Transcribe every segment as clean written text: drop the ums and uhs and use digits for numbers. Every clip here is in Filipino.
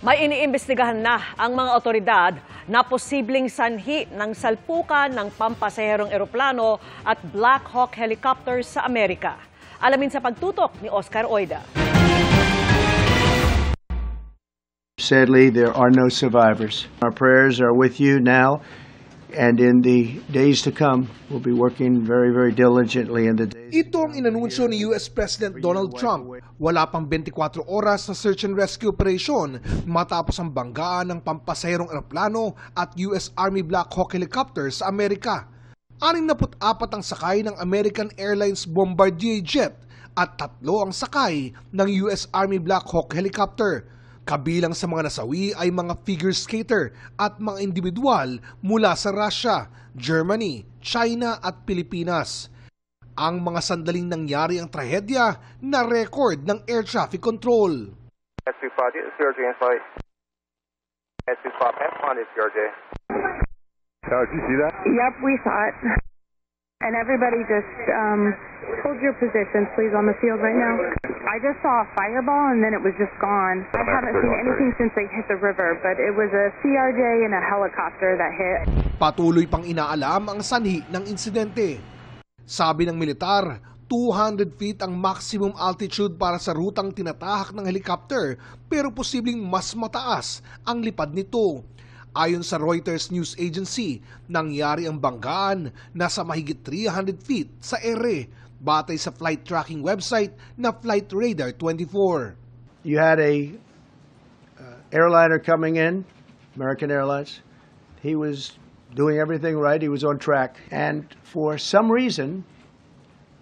May iniimbestigahan na ang mga otoridad na posibleng sanhi ng salpukan ng pampasaherong eroplano at Black Hawk helicopters sa Amerika. Alamin sa pagtutok ni Oscar Oida. Sadly, there are no survivors. Our prayers are with you now, and in the days to come, we'll be working very, very diligently in the days. Ito ang inanunsyo ni US President Donald Trump. Wala pang 24 oras sa search and rescue operation matapos ang banggaan ng pampasaherong eroplano at US Army Black Hawk helicopters sa Amerika. 64 ang sakay ng American Airlines Bombardier jet at 3 ang sakay ng US Army Black Hawk helicopter. Kabilang sa mga nasawi ay mga figure skater at mga individual mula sa Russia, Germany, China at Pilipinas. Ang mga sandaling nangyari ang trahedya na record ng air traffic control. S2 CRJ in flight. S2 F1 is CRJ. Did you see that? Yep, we saw it. And everybody just hold your positions, please, on the field right now. I just saw a fireball and then it was just gone. I haven't seen anything since they hit the river, but it was a CRJ and a helicopter that hit. Patuloy pang inaalam ang sanhi ng insidente. Sabi ng militar, 200 feet ang maximum altitude para sa rutang tinatahak ng helicopter, pero posibleng mas mataas ang lipad nito. Ayon sa Reuters News Agency, nangyari ang banggaan nasa mahigit 300 feet sa ere, batay sa flight tracking website na Flight Radar 24. You had a airliner coming in, American Airlines. He was doing everything right. He was on track. And for some reason,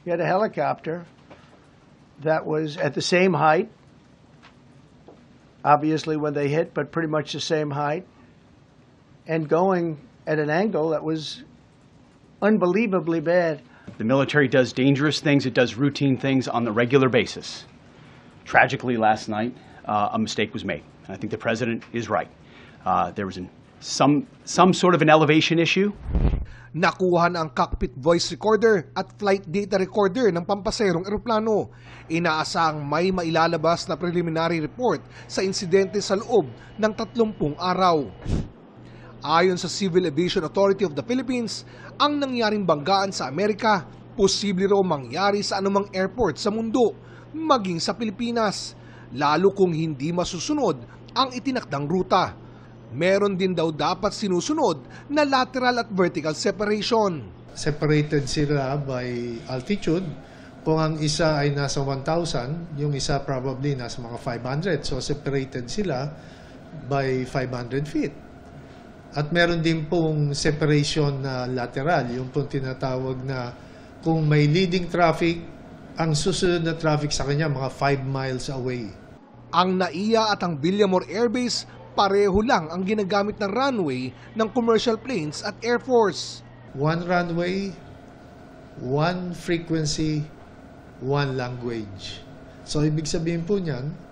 you had a helicopter that was at the same height, obviously when they hit, but pretty much the same height, and going at an angle that was unbelievably bad. The military does dangerous things. It does routine things on the regular basis. Tragically, last night, a mistake was made. And I think the president is right. There was some sort of an elevation issue. Nakuha na ang cockpit voice recorder at flight data recorder ng pampasaherong eroplano. Inaasahang may mailalabas na preliminary report sa insidente sa loob ng 30 araw. Ayon sa Civil Aviation Authority of the Philippines, ang nangyaring banggaan sa Amerika, posible raw mangyari sa anumang airport sa mundo, maging sa Pilipinas, lalo kung hindi masusunod ang itinakdang ruta. Meron din daw dapat sinusunod na lateral at vertical separation. Separated sila by altitude. Kung ang isa ay nasa 1,000, yung isa probably nasa mga 500. So separated sila by 500 feet. At meron din pong separation na lateral, yung pong tinatawag na kung may leading traffic, ang susunod na traffic sa kanya mga 5 miles away. Ang NAIA at ang Villamor Air Base, pareho lang ang ginagamit na runway ng commercial planes at Air Force. One runway, one frequency, one language. So ibig sabihin po niyan,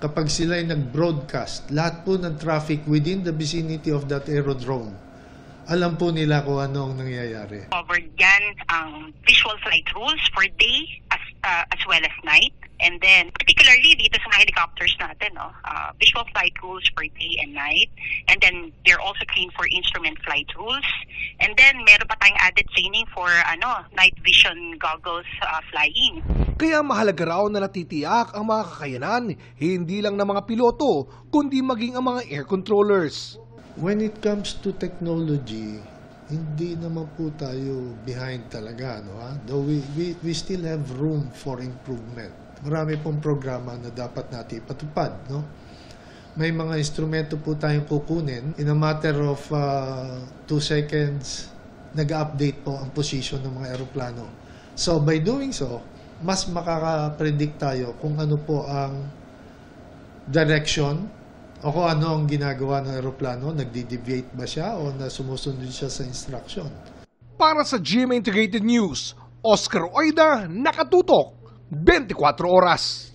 kapag sila ay nag-broadcast, lahat po ng traffic within the vicinity of that aerodrome, alam po nila kung ano ang nangyayari. Covered yan ang visual flight rules for day as well as night. And then, particularly dito sa helicopters natin, visual flight rules for day and night. And then, they're also trained for instrument flight rules. And then, meron pa tayong added training for night vision goggles flying. Kaya mahalaga raw na natitiyak ang mga kakayanan, hindi lang ng mga piloto, kundi maging ang mga air controllers. When it comes to technology, hindi naman po tayo behind talaga. Though we still have room for improvement. Marami pong programa na dapat natin ipatupad. May mga instrumento po tayong kukunin. In a matter of 2 seconds, nag-update po ang position ng mga aeroplano. So by doing so, mas makaka-predict tayo kung ano po ang direction o kung ano ang ginagawa ng aeroplano, nagdi-deviate ba siya o na sumusunod siya sa instruction. Para sa GMA Integrated News, Oscar Oida, nakatutok 24 oras.